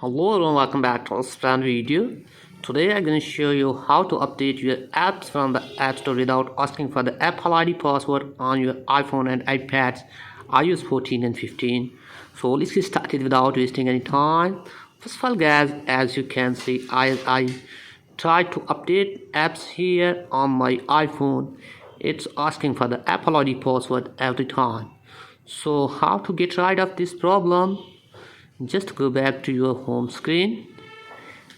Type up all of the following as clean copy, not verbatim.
Hello everyone, welcome back to our brand video. Today I'm going to show you how to update your apps from the App Store without asking for the Apple ID password on your iPhone and iPads iOS 14 and 15. So let's get started without wasting any time. First of all guys, as you can see, I try to update apps here on my iPhone. It's asking for the Apple ID password every time. So how to get rid of this problem? Just go back to your home screen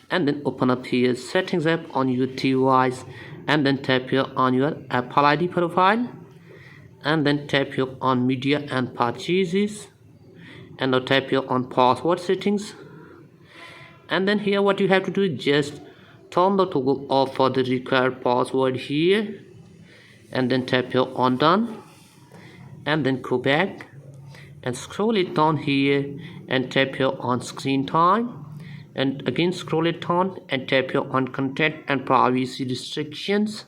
and then open up here settings app on your device and then tap here on your Apple ID profile and then tap here on media and purchases and now tap here on password settings, and then here what you have to do is just turn the toggle off for the required password here and then tap here on done and then go back and scroll it down here and tap here on screen time and again scroll it down and tap here on content and privacy restrictions,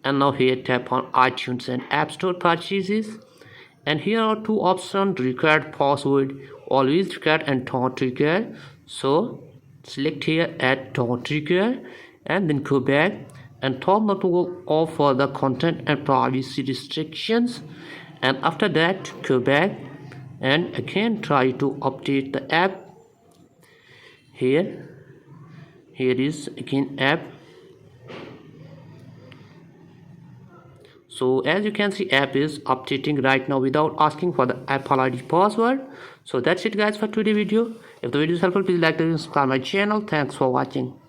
and now here tap on iTunes and App Store purchases, and here are two options: required password, always required, and don't require. So select here at don't require and then go back and turn the toggle off for the content and privacy restrictions, and after that go back and again try to update the app. Here is again app. So as you can see, app is updating right now without asking for the Apple ID password. So that's it guys for today's video. If the video is helpful, please like and subscribe my channel. Thanks for watching.